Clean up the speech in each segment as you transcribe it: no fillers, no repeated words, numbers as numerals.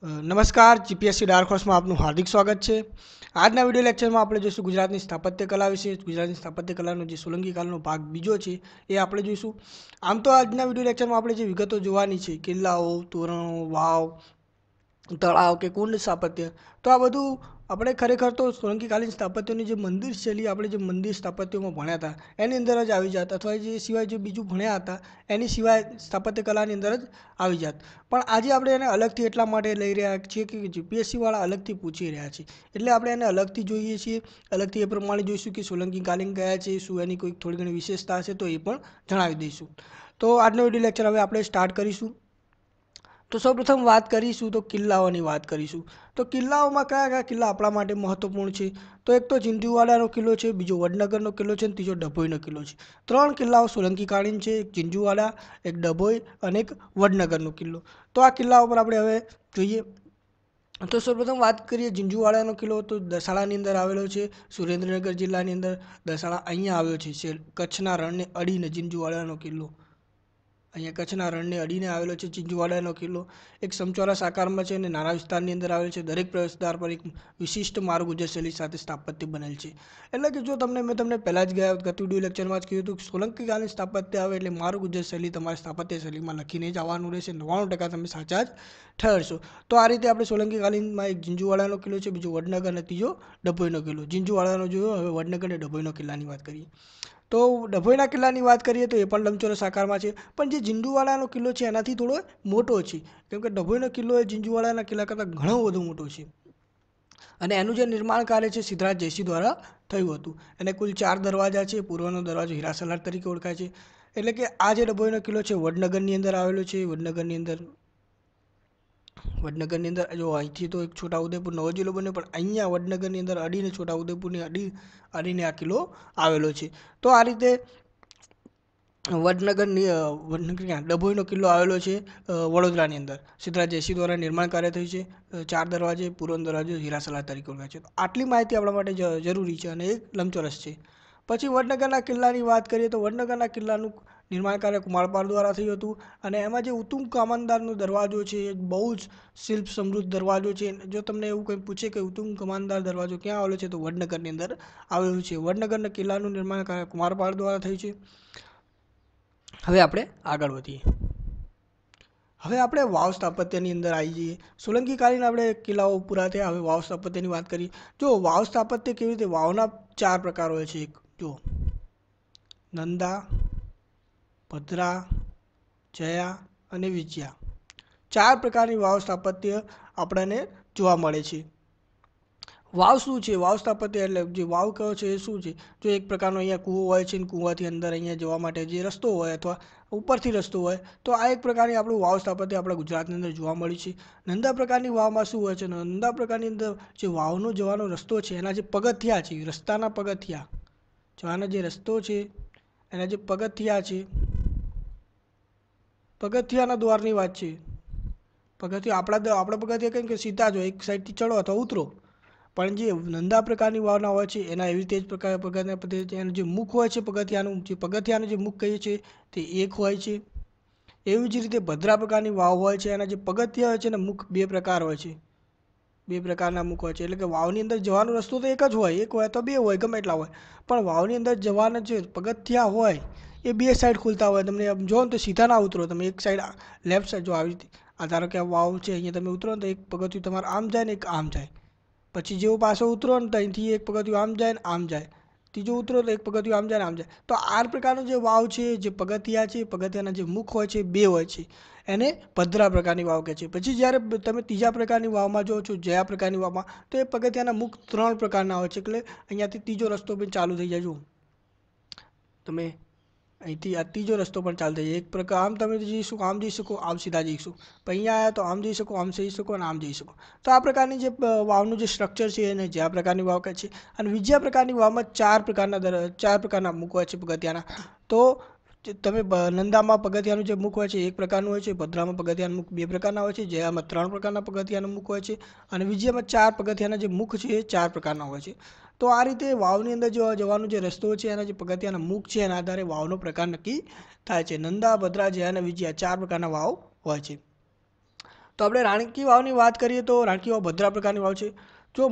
નમસ્કાર, GPSC dark હોર્સમાં આપનું હાર્દિક સ્વાગત છે। આજના વિડીયો લેક્ચરમાં આપણે જોઈશું ગુજરાતની સ્થાપત્ય કલા વિશે। ગુજરાતની સ્થાપત્ય કલાનો જે સોલંકી કાળનો ભાગ બીજો છે એ આપણે જોઈશું। આમ તો આજના વિડીયો લેક્ચરમાં આપણે જે વિગતો જોવાની છે, કિલ્લાઓ, તોરણો, વાવ, તળાવ કે કુંડ સ્થાપત્ય, તો આ બધું આપણે ખરેખર તો સોલંકી કાલીન સ્થાપત્યની જે મંદિર શૈલી આપણે જે મંદિર સ્થાપત્યોમાં ભણ્યા હતા એની અંદર જ આવી જાત, અથવા જે સિવાય જે બીજું ભણ્યા હતા એની સિવાય સ્થાપત્ય કલાની અંદર જ આવી જાત। પણ આજે આપણે એને અલગથી એટલા માટે લઈ રહ્યા છીએ કે જીપીએસસીવાળા અલગથી પૂછી રહ્યા છે, એટલે આપણે એને અલગથી જોઈએ છીએ। અલગથી એ પ્રમાણે જોઈશું કે સોલંકી કાલીન કયા છે, શું એની કોઈ થોડી ઘણી વિશેષતા હશે તો એ પણ જણાવી દઈશું। તો આજનો વિડીયો લેક્ચર હવે આપણે સ્ટાર્ટ કરીશું। તો સૌપ્રથમ વાત કરીશું તો કિલ્લાઓની વાત કરીશું। તો કિલ્લાઓમાં કયા કયા કિલ્લા આપણા માટે મહત્વપૂર્ણ છે? તો એક તો ઝીંઝુવાડાનો કિલ્લો છે, બીજો વડનગરનો કિલ્લો છે અને ત્રીજો ડભોઈનો કિલ્લો છે। ત્રણ કિલ્લાઓ સોલંકી કાલીન છે, એક ઝીંઝુવાડા, એક ડભોઈ અને એક વડનગરનો કિલ્લો। તો આ કિલ્લાઓ પર આપણે હવે જોઈએ। તો સૌપ્રથમ વાત કરીએ ઝીંઝુવાડાનો કિલ્લો, તો દસાડાની અંદર આવેલો છે, સુરેન્દ્રનગર જિલ્લાની અંદર દસાડા અહીંયા આવ્યો છે। કચ્છના રણને અડીને ઝીંઝુવાડાનો કિલ્લો અહીંયા કચ્છના રણને અડીને આવેલો છે ઝીંઝુવાડાનો કિલ્લો। એક સમચોરસ આકારમાં છે અને નાના વિસ્તારની અંદર આવેલ છે। દરેક પ્રવેશદ્વાર પર એક વિશિષ્ટ માર્ગ ગુજર શૈલી સાથે સ્થાપત્ય બનેલ છે। એટલે કે જો મેં તમને પહેલાં જ ગત વિડીયો લેક્ચરમાં જ કહ્યું હતું કે સોલંકી કાલીન સ્થાપત્ય આવે એટલે માર્ગ ગુજર શૈલી તમારે સ્થાપત્ય શૈલીમાં લખીને જ આવવાનું રહેશે। 99% તમે સાચા જ ઠરશો। તો આ રીતે આપણે સોલંકી કાલીનમાં એક ઝીંઝુવાડાનો કિલ્લો છે, બીજો વડનગર અને ત્રીજો ડભોઈનો કિલ્લો। ઝીંઝુવાડાનો જોયો, હવે વડનગર અને ડભોઈનો કિલ્લાની વાત કરીએ। તો ડભોઈના કિલ્લાની વાત કરીએ તો એ પણ લંબચોરસ આકારમાં છે, પણ જે ઝીંઝુવાડાનો કિલ્લો છે એનાથી થોડો મોટો છે, કેમ કે ડભોઈનો કિલ્લો એ ઝીંઝુવાડાના કિલ્લા કરતાં ઘણો વધુ મોટો છે અને એનું જે નિર્માણ કાર્ય છે સિદ્ધરાજ જયસિંહ દ્વારા થયું હતું। એને કુલ 4 દરવાજા છે। પૂર્વનો દરવાજો હીરાસલાટ તરીકે ઓળખાય છે। એટલે કે આ જે ડભોઈનો કિલ્લો છે વડનગરની અંદર આવેલો છે। વડનગરની અંદર જો અહીંથી તો એક છોટાઉદેપુર નવો જિલ્લો બન્યો, પણ અહીંયા વડનગરની અંદર અડીને છોટાઉદેપુરની અડીને આ કિલ્લો આવેલો છે। તો આ રીતે ડભોઈનો કિલ્લો આવેલો છે વડોદરાની અંદર, સિદ્ધરાજ જયસિંહ દ્વારા નિર્માણ કાર્ય થયું છે। 4 દરવાજે, પૂર્વનો દરવાજો હીરાસલાટ તરીકે ઓળખાય છે। તો આટલી માહિતી આપણા માટે જરૂરી છે અને એક લંબચોરસ છે। પછી વડનગરના કિલ્લાની વાત કરીએ તો વડનગરના કિલ્લાનું નિર્માણ કાર્ય કુમારપાળ દ્વારા થયું હતું અને એમાં જે ઉત્તુંગ કમાનદારનો દરવાજો છે એ બહુ જ શિલ્પ સમૃદ્ધ દરવાજો છે। જો તમને એવું કંઈ પૂછે કે ઉત્તુંગ કમાનદાર દરવાજો ક્યાં આવેલો છે તો વડનગરની અંદર આવેલું છે। વડનગરના કિલ્લાનું નિર્માણ કાર્ય કુમારપાળ દ્વારા થયું છે। હવે આપણે આગળ વધીએ। હવે આપણે વાવ સ્થાપત્યની અંદર આવી જઈએ। સોલંકી કાલીન આપણે કિલ્લાઓ પૂરા થયા, હવે વાવ સ્થાપત્યની વાત કરીએ। જો વાવ સ્થાપત્ય કેવી રીતે, વાવના 4 પ્રકાર હોય છે। જો નંદા, ભદ્રા, જયા અને વિજયા, 4 પ્રકારની વાવ સ્થાપત્ય આપણને જોવા મળે છે। વાવ શું છે? વાવ સ્થાપત્ય એટલે જે વાવ કહો છે એ શું છે? જો એક પ્રકારનો અહીંયા કૂવો હોય છે અને કૂવાથી અંદર અહીંયા જવા માટે જે રસ્તો હોય અથવા ઉપરથી રસ્તો હોય, તો આ એક પ્રકારની આપણું વાવ સ્થાપત્ય આપણા ગુજરાતની અંદર જોવા મળ્યું છે। નંદા પ્રકારની વાવમાં શું હોય છે? નંદા પ્રકારની અંદર જે વાવનો જવાનો રસ્તો છે એના જે પગથિયા છે, રસ્તાના પગથિયા, જવાનો જે રસ્તો છે એના જે પગથિયા છે, પગથિયાના દ્વારની વાત છે। પગથિયા આપણા પગથિયા કેમ કે સીધા જો એક સાઈડથી ચડો અથવા ઉતરો, પણ જે નંદા પ્રકારની વાવના હોય છે એના એવી રીતે જ પગથિયા એનું જે મુખ હોય છે, પગથિયાનું જે મુખ કહીએ છીએ તે એક હોય છે। એવી જ રીતે ભદ્રા પ્રકારની વાવ હોય છે, એના જે પગથિયા હોય છે એના મુખ 2 પ્રકાર હોય છે, 2 પ્રકારના મુખ હોય છે। એટલે કે વાવની અંદર જવાનો રસ્તો તો એક જ હોય, એક હોય તો 2 હોય, ગમે એટલા હોય, પણ વાવની અંદર જવાના જે પગથિયા હોય એ 2 સાઈડ ખુલતા હોય। તમને જો ને તો સીધા ના ઉતરો તમે, એક સાઈડ લેફ્ટ સાઈડ જો આવી રીતે, આ ધારો કે આ વાવ છે, અહીંયા તમે ઉતરો ને તો એક પગથિયું તમારે આમ જાય ને એક આમ જાય, પછી જેવો પાછો ઉતરો ને તો અહીંથી એક પગથિયું આમ જાય ને આમ જાય, ત્રીજો ઉતરો તો એક પગથિયું આમ જાય ને આમ જાય। તો આ પ્રકારનો જે વાવ છે, જે પગથિયા છે, પગથિયાના જે મુખ હોય છે 2 હોય છે, એને ભદ્રા પ્રકારની વાવ કહે છે। પછી જ્યારે તમે ત્રીજા પ્રકારની વાવમાં જો છો, જયા પ્રકારની વાવમાં, તો એ પગથિયાના મુખ 3 પ્રકારના હોય છે। એટલે અહીંયાથી ત્રીજો રસ્તો પણ ચાલુ થઈ જાય। જો તમે અહીંથી આ ત્રીજો રસ્તો પણ ચાલુ થઈ જાય, એક પ્રકાર આમ તમે જઈ શકો, આમ જઈ શકો, આમ સીધા જઈ શકો, પણ અહીંયા આવ્યા તો આમ જઈ શકો, આમ જઈ શકો અને આમ જઈ શકો। તો આ પ્રકારની જે વાવનું જે સ્ટ્રક્ચર છે એને જ્યા પ્રકારની વાવ કહે છે। અને વિજયા પ્રકારની વાવમાં 4 પ્રકારના મુખ હોય છે પગથિયાના। તો તમે નંદામાં પગથિયાનું જે મુખ હોય છે 1 પ્રકારનું હોય છે, ભદ્રામાં પગથિયાનું મુખ 2 પ્રકારના હોય છે, જયામાં 3 પ્રકારના પગથિયાનું મુખ હોય છે અને વિજયામાં 4 પગથિયાના જે મુખ છે એ 4 પ્રકારના હોય છે। તો આ રીતે વાવની અંદર જવાનો જે રસ્તો છે એના જે પગથિયાના મુખ છે એના આધારે વાવનો પ્રકાર નક્કી થાય છે। નંદા, ભદ્રા, જયા અને વિજયા 4 પ્રકારના વાવ હોય છે। તો આપણે રાણકી વાવની વાત કરીએ તો રાણકી વાવ ભદ્રા પ્રકારની વાવ છે. જો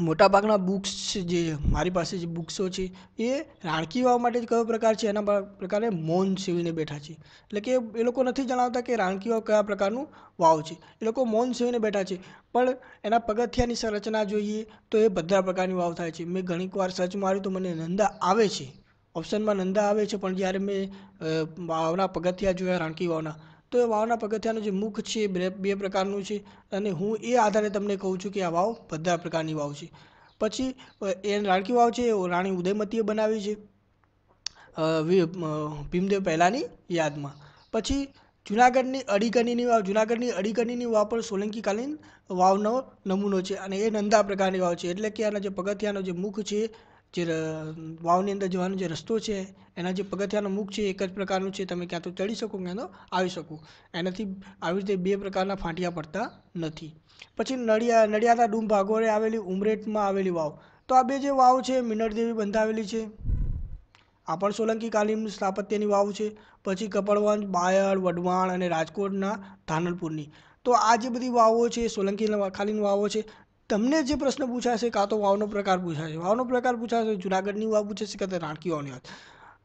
મોટાભાગના બુક્સ જે મારી પાસે જે બુક્સો છે એ રાણકી વાવ માટે કયો પ્રકાર છે એના પ્રકારે મૌન સેવીને બેઠા છે. એટલે કે એ લોકો નથી જણાવતા કે રાણકી વાવ કયા પ્રકારનું વાવ છે, એ લોકો મૌન સેવીને બેઠા છે. પણ એના પગથિયાની સંરચના જોઈએ તો એ ભદ્રા પ્રકારની વાવ થાય છે. મેં ઘણીક વાર સર્ચ માર્યું તો મને નંદા આવે છે, ઓપ્શનમાં નંદા આવે છે, પણ જ્યારે મેં વાવના પગથિયા જોયા રાણકી વાવના, તો એ વાવના પગથિયાનું જે મુખ છે એ બે પ્રકારનું છે અને હું એ આધારે તમને કહું છું કે આ વાવ ભદ્રા પ્રકારની વાવ છે. પછી એ રાણકી વાવ છે એ રાણી ઉદયમતીએ બનાવી છે ભીમદેવ પહેલાંની યાદમાં. પછી જુનાગઢની અડીકનીની વાવ પણ સોલંકીકાલીન વાવનો નમૂનો છે અને એ નંદા પ્રકારની વાવ છે. એટલે કે આના જે પગથિયાનો જે મુખ છે, જે વાવની અંદર જવાનો જે રસ્તો છે, એના જે પગથિયાનો મુખ છે એક જ પ્રકારનું છે. તમે ક્યાં તો ચડી શકો ક્યાં તો આવી શકો, એનાથી આવી રીતે બે પ્રકારના ફાંટિયા પડતા નથી. પછી નડિયાદના ડૂમ ભાગોળે આવેલી ઉમરેઠમાં આવેલી વાવ. તો આ બે જે વાવ છે મિનળદેવી બંધાવેલી છે, આ પણ સોલંકીકાલીન સ્થાપત્યની વાવ છે. પછી કપડવંજ, બાયડ, વઢવાણ અને રાજકોટના ધાનલપુરની. તો આ જે બધી વાવો છે સોલંકીકાલીન વાવો છે. તમને જે પ્રશ્ન પૂછાશે કાં તો વાવનો પ્રકાર પૂછાશે, જુનાગઢની વાવ પૂછાશે કાં તો રાણકી વાવની વાત.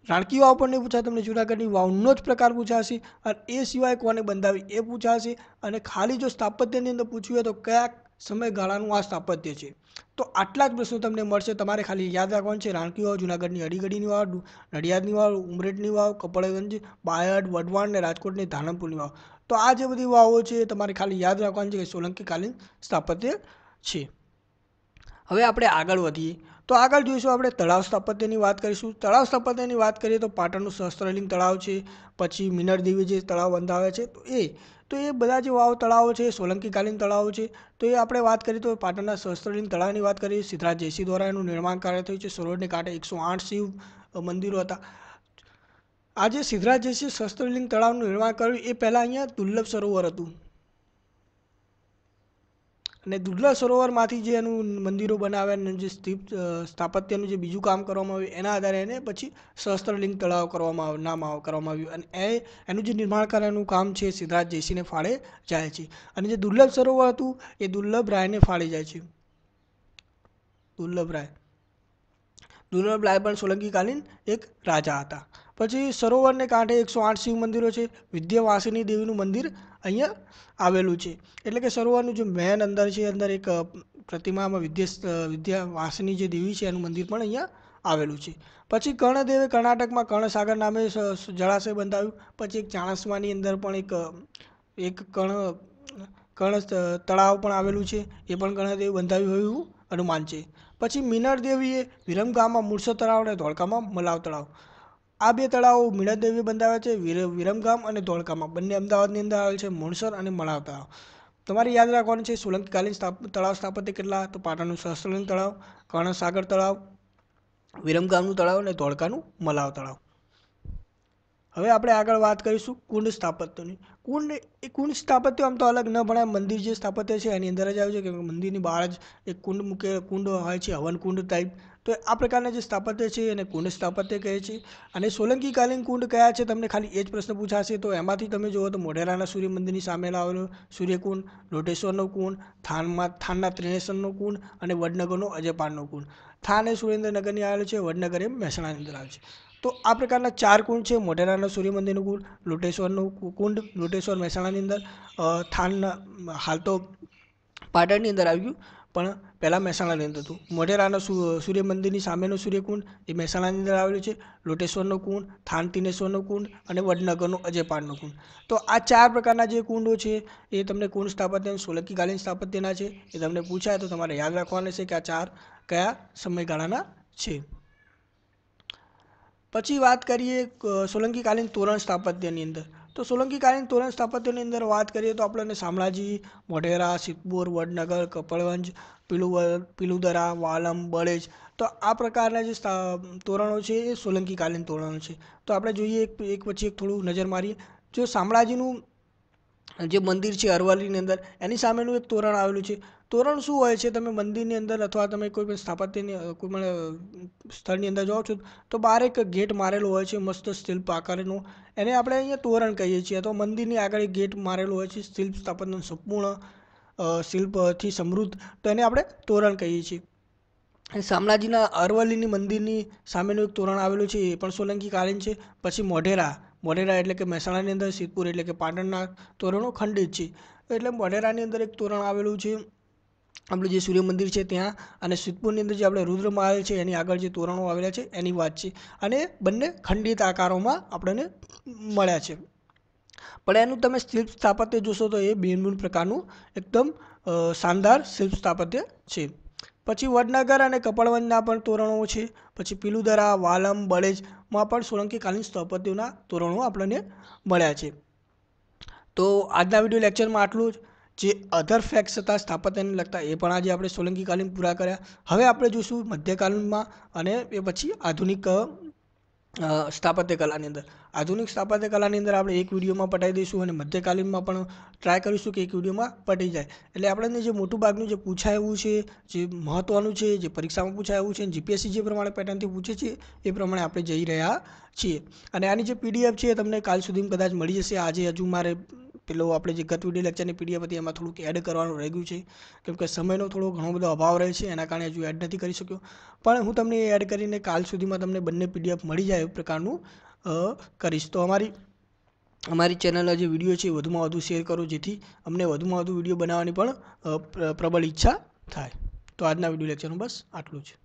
રાણકી વાવ પણ નહીં પૂછાય, તમને જુનાગઢની વાવનો જ પ્રકાર પૂછાશે અને એ સિવાય કોને બંધાવી એ પૂછાશે. અને ખાલી જો સ્થાપત્યની અંદર પૂછ્યું હોય તો કયા સમયગાળાનું આ સ્થાપત્ય છે. તો આટલા જ પ્રશ્નો તમને મળશે. તમારે ખાલી યાદ રાખવાનું છે રાણકી વાવ, જુનાગઢની અડીગઢીની વાવ, નડિયાદની વાવ, ઉમરેઠની વાવ, કપડવંજ, બાયડ, વઢવાણ અને રાજકોટની ધાનલપુરની વાવ. તો આ જે બધી વાવો છે એ તમારે ખાલી યાદ રાખવાની છે કે સોલંકીકાલીન સ્થાપત્ય છે. હવે આપણે આગળ વધીએ તો આગળ જોઈશું આપણે તળાવ સ્થાપત્યની વાત કરીશું. તળાવ સ્થાપત્યની વાત કરીએ તો પાટણનું સહસ્ત્રલિંગ તળાવ છે, પછી મિનળદેવી જે તળાવ બંધાવે છે તો એ બધા જે વાવ તળાવો છે સોલંકીકાલીન તળાવો છે. તો એ આપણે વાત કરીએ તો પાટણના સહસ્ત્રલિંગ તળાવની વાત કરીએ, સિદ્ધરાજ જયસિંહ દ્વારા એનું નિર્માણ કાર્ય થયું છે. સરોવરને કાંઠે 108 શિવ મંદિરો હતા. આ જે સિદ્ધરાજ જયસિંહ સહસ્ત્રલિંગ તળાવનું નિર્માણ કર્યું એ પહેલાં અહીંયા દુર્લભ સરોવર હતું અને દુર્લભ સરોવરમાંથી જે એનું મંદિરો બનાવ્યા અને જે સ્થાપત્યનું જે બીજું કામ કરવામાં આવ્યું એના આધારે એને પછી સહસ્ત્રલિંગ તળાવ કરવામાં આવ્યું અને એનું જે નિર્માણ કરવાનું કામ છે સિદ્ધરાજ જયસિંહને ફાળે જાય છે. અને જે દુર્લભ સરોવર હતું એ દુર્લભ રાયને ફાળે જાય છે. દુર્લભ રાય પણ સોલંકીકાલીન એક રાજા હતા. પછી સરોવરને કાંઠે 108 શિવ મંદિરો છે. વિદ્યાવાસિની દેવીનું મંદિર અહીંયા આવેલું છે. એટલે કે સરોવરનું જે મેન અંદર છે, અંદર એક પ્રતિમામાં વિદ્યાવાસિની જે દેવી છે એનું મંદિર પણ અહીંયા આવેલું છે. પછી કર્ણદેવે કર્ણાટકમાં કર્ણસાગર નામે જળાશય બંધાવ્યું. પછી એક ચાણસ્માની અંદર પણ એક કર્ણ તળાવ પણ આવેલું છે, એ પણ કર્ણદેવે બંધાવ્યું એવું અનુમાન છે. પછી મિનળદેવીએ વિરમગામમાં મૂળસર તળાવ અને ધોળકામાં મલાવ તળાવ, આ બે તળાવો મિનળદેવીએ બંધાવ્યા છે. વિરમગામ અને ધોળકામાં બંને અમદાવાદની અંદર આવેલ છે, મૂળસર અને મલાવ તળાવ. તમારે યાદ રાખવાનું છે સોલંકીકાલીન તળાવ સ્થાપત્ય કેટલા, તો પાટણનું સહસ્ત્રલિંગ તળાવ, કર્ણસાગર તળાવ, વિરમગામનું તળાવ અને ધોળકાનું મલાવ તળાવ. હવે આપણે આગળ વાત કરીશું કુંડ સ્થાપત્યની. કુંડ સ્થાપત્ય આમ તો અલગ ન ભણાય, મંદિર જે સ્થાપત્ય છે એની અંદર જ આવે છે કે મંદિરની બહાર જ એક કુંડ હોય છે, હવન કુંડ ટાઈપ. તો આ પ્રકારના જે સ્થાપત્ય છે એને કુંડ સ્થાપત્ય કહે છે. અને સોલંકીકાલીન કુંડ કયા છે તમને ખાલી એ જ પ્રશ્ન પૂછાશે. તો એમાંથી તમે જુઓ તો મોઢેરાના સૂર્ય મંદિરની સામે આવેલો સૂર્યકુંડ, લોટેશ્વરનો કુંડ, થાનના ત્રિનેશ્વરનો કુંડ અને વડનગરનો અજયપાળનો કુંડ. થાન એ સુરેન્દ્રનગરની આવેલો છે, વડનગર એ મહેસાણાની અંદર આવે છે. તો આ પ્રકારના 4 કુંડ છે. મોઢેરાના સૂર્ય મંદિરનું કુંડ, લોટેશ્વરનો કુંડ, લોટેશ્વર મહેસાણાની અંદર, થાનના હાલ તો પાટણની અંદર આવ્યું પણ પહેલાં મહેસાણાની અંદર હતું. મોઢેરાના સૂર્ય મંદિરની સામેનો સૂર્યકુંડ એ મહેસાણાની અંદર આવેલું છે. લોટેશ્વરનો કુંડ, થાન તિનેશ્વરનો કુંડ અને વડનગરનો અજયપાળનો કુંડ. તો આ 4 પ્રકારના જે કુંડો છે એ તમને કુંડ સ્થાપત્ય સોલંકીકાલીન સ્થાપત્યના છે. એ તમને પૂછાય તો તમારે યાદ રાખવાના છે કે આ 4 કયા સમયગાળાના છે. પછી વાત કરીએ સોલંકીકાલીન તોરણ સ્થાપત્યની અંદર. તો સોલંકીકાલીન તોરણ સ્થાપત્યની અંદર વાત કરીએ તો આપણને શામળાજી, મોઢેરા, સિદ્ધપુર, વડનગર, કપડવંજ, પીલુદરા, વાલમ, બળેજ, તો આ પ્રકારના જે તોરણો છે એ સોલંકીકાલીન તોરણો છે. તો આપણે જોઈએ એક પછી એક થોડું નજર મારીએ. જો શામળાજીનું જે મંદિર છે અરવલ્લીની અંદર એની સામેનું એક તોરણ આવેલું છે. તોરણ શું હોય છે, તમે મંદિરની અંદર અથવા તમે કોઈ પણ સ્થાપત્યની કોઈ પણ સ્થળની અંદર જાઓ છો તો બહાર એક ગેટ મારેલો હોય છે મસ્ત શિલ્પ આકારનો, એને આપણે અહીંયા તોરણ કહીએ છીએ. તો મંદિરની આગળ એક ગેટ મારેલો હોય છે શિલ્પ સ્થાપત્યનું સંપૂર્ણ શિલ્પથી સમૃદ્ધ, તો એને આપણે તોરણ કહીએ છીએ. શામળાજીના અરવલ્લીની મંદિરની સામેનું એક તોરણ આવેલું છે, એ પણ સોલંકી કાલીન છે. પછી મોઢેરા એટલે કે મહેસાણાની અંદર, સિદ્ધપુર એટલે કે પાટણના તોરણો ખંડિત છે. એટલે મોઢેરાની અંદર એક તોરણ આવેલું છે આપણું જે સૂર્ય મંદિર છે ત્યાં, અને સિદ્ધપુરની અંદર જે આપણે રુદ્ર મહાલ છે એની આગળ જે તોરણો આવેલા છે એની વાત છે. અને બંને ખંડિત આકારોમાં આપણને મળ્યા છે. પણ એનું તમે શિલ્પ સ્થાપત્ય જોશો તો એ બેનબૂન પ્રકારનું એકદમ શાનદાર શિલ્પ સ્થાપત્ય છે. પછી વડનગર અને કપડવંજના પણ તોરણો છે. પછી પીલુદરા, વાલમ, બળેજમાં પણ સોલંકી કાલીન સ્થાપત્યોના તોરણો આપણને મળ્યા છે. તો આજના વિડીયો લેક્ચરમાં આટલું જ. જે અધર ફેક્ટ્સ હતા સ્થાપત્યને લગતા એ પણ આજે આપણે સોલંકી કાલીન પૂરા કર્યા. હવે આપણે જોઈશું મધ્યકાલીનમાં અને એ પછી આધુનિક સ્થાપત્ય કલાની અંદર. આધુનિક સ્થાપત્ય કલાની અંદર આપણે એક વિડીયોમાં પટાઈ દઈશું અને મધ્યકાલીનમાં પણ ટ્રાય કરીશું કે એક વિડીયોમાં પટી જાય. એટલે આપણને જે મોટું ભાગનું જે પૂછાય એવું છે, જે મહત્ત્વનું છે, જે પરીક્ષામાં પૂછાય એવું છે, જીપીએસસી જે પ્રમાણે પેટર્નથી પૂછે છે એ પ્રમાણે આપણે જઈ રહ્યા છીએ. અને આની જે પીડીએફ છે એ તમને કાલ સુધીમાં કદાચ મળી જશે. આજે હજુ મારે પેલો આપણે જે ગત વિડીયો લેક્ચરની પીડીએફ હતી એમાં થોડુંક એડ કરવાનું રહી ગયું છે, કેમ કે સમયનો થોડો ઘણો બધો અભાવ રહે છે, એના કારણે હજુ એડ નથી કરી શક્યો. પણ હું તમને એડ કરીને કાલ સુધીમાં તમને બંને પીડીએફ મળી જાય એ પ્રકારનું કરીશ. તો અમારી ચેનલના જે વિડીયો છે વધુમાં વધુ શેર કરો, જેથી અમને વધુમાં વધુ વિડીયો બનાવવાની પણ પ્રબળ ઈચ્છા થાય. તો આજના વિડીયો લેક્ચરનું બસ આટલું જ.